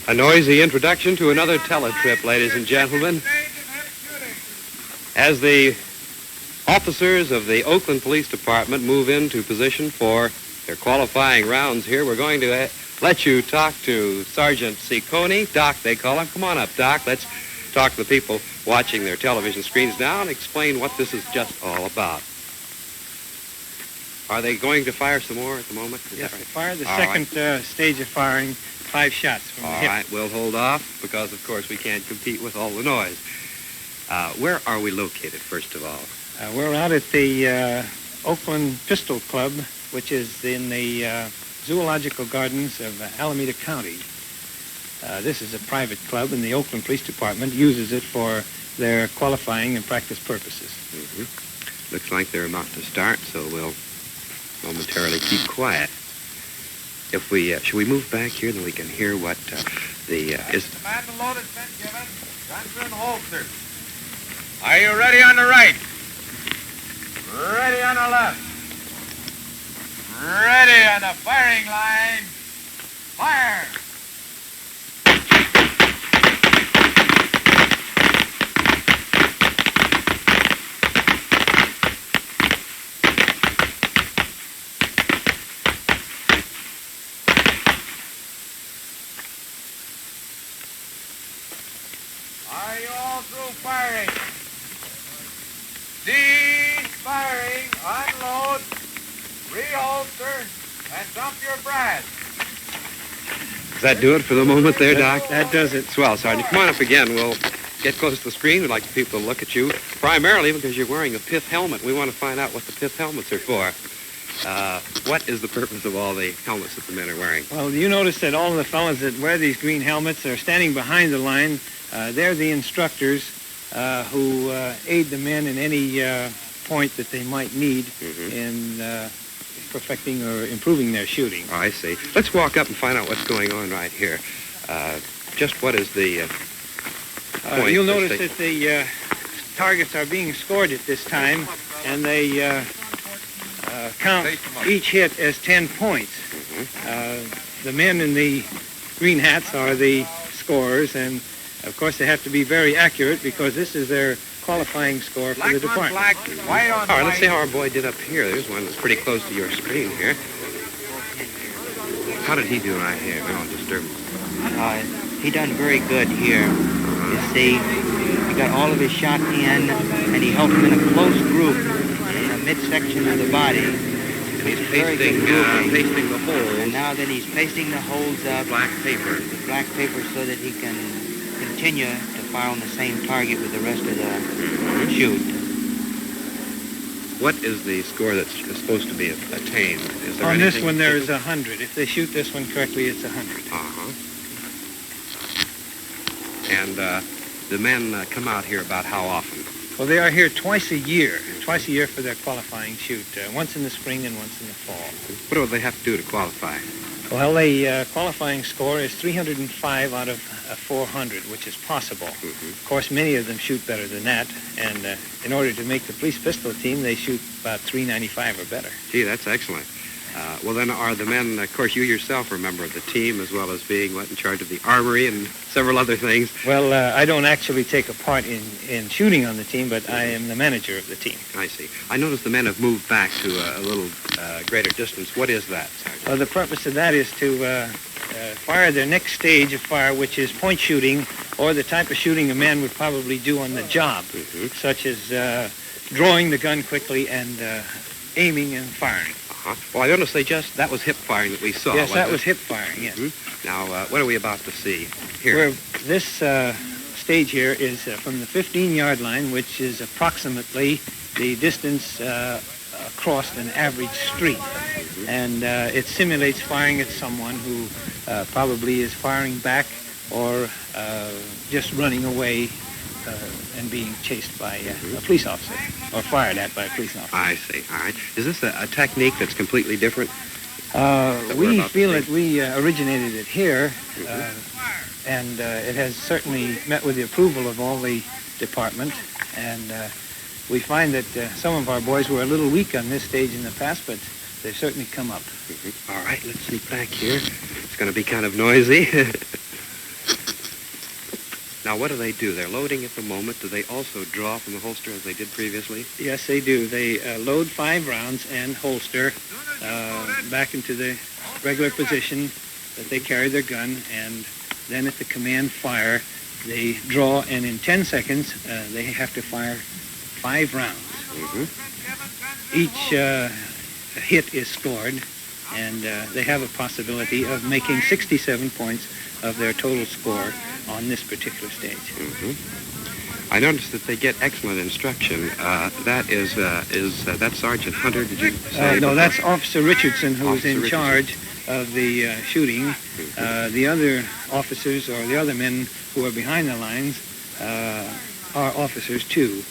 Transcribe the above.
A noisy introduction to another teletrip, ladies and gentlemen. As the officers of the Oakland Police Department move into position for their qualifying rounds here, we're going to let you talk to Sergeant Ciccone. Doc, they call him. Come on up, Doc. Let's talk to the people watching their television screens now and explain what this is just all about. Are they going to fire some more at the moment? Yes, they fire the second stage of firing, 5 shots from the hip. All right, we'll hold off because, of course, we can't compete with all the noise. Where are we located, first of all? We're out at the Oakland Pistol Club, which is in the Zoological Gardens of Alameda County. This is a private club, and the Oakland Police Department uses it for their qualifying and practice purposes. Mm-hmm. Looks like they're about to start, so we'll momentarily keep quiet. If we should we move back here, then we can hear what the is. Command and load has been given. Guns are in holsters. Are you ready on the right? Ready on the left. Ready on the firing line. Fire! Are you all through firing? Cease firing, unload, reholster, and dump your brass. Does that do it for the moment there, Doc? That does it. Swell, Sergeant. Come on up again. We'll get close to the screen. We'd like people to look at you, primarily because you're wearing a pith helmet. We want to find out what the pith helmets are for. What is the purpose of all the helmets that the men are wearing? Well, you notice that all of the fellows that wear these green helmets are standing behind the line. They're the instructors who aid the men in any point that they might need in perfecting or improving their shooting. Oh, I see. Let's walk up and find out what's going on right here. Just what is the point? You'll notice that the targets are being scored at this time, and they count each hit as 10 points. The men in the green hats are the scorers, and of course they have to be very accurate because this is their qualifying score for the department. Black, white on all right, let's see how our boy did up here. There's one that's pretty close to your screen here. How did he do right here? We don't disturb him. He done very good here. You see, he got all of his shot in, and he held them in a close group in the midsection of the body. He's pasting the holes. And now then he's pasting the holes up. Black paper. With black paper so that he can continue to fire on the same target with the rest of the shoot. What is the score that's supposed to be attained? Is there on this one, there is 100. If they shoot this one correctly, it's 100. And the men come out here about how often? Well, they are here twice a year for their qualifying shoot, once in the spring and once in the fall. What do they have to do to qualify? Well, the qualifying score is 305 out of 400, which is possible. Of course, many of them shoot better than that, and in order to make the police pistol team, they shoot about 395 or better. Gee, that's excellent. Well, then are the men, of course, you yourself are a member of the team, as well as being in charge of the armory and several other things. Well, I don't actually take a part in shooting on the team, but I am the manager of the team. I see. I notice the men have moved back to a little greater distance. What is that, Sergeant? Well, the purpose of that is to fire their next stage of fire, which is point shooting, or the type of shooting a man would probably do on the job, such as drawing the gun quickly and aiming and firing. Well, I noticed that was hip firing that we saw. Yes, that was hip firing, yes. Now, what are we about to see here? This stage here is from the 15-yard line, which is approximately the distance across an average street. And it simulates firing at someone who probably is firing back or just running away and being chased by a police officer or fired at by a police officer. I see. All right. Is this a technique that's completely different? We feel that we originated it here, and it has certainly met with the approval of all the department. And we find that some of our boys were a little weak on this stage in the past, but they've certainly come up. All right, let's sneak back here. It's going to be kind of noisy. Now, what do? They're loading at the moment. Do they also draw from the holster as they did previously? Yes, they do. They load 5 rounds and holster back into the regular position that they carry their gun, and then at the command fire, they draw, and in 10 seconds, they have to fire 5 rounds. Mm-hmm. Each hit is scored, and they have a possibility of making 67 points of their total score on this particular stage. Mm-hmm. I noticed that they get excellent instruction. That's Sergeant Hunter, did you say? No, that's Officer Richardson, who's Officer in Richardson. charge of the shooting. The other officers or the other men who are behind the lines are officers too.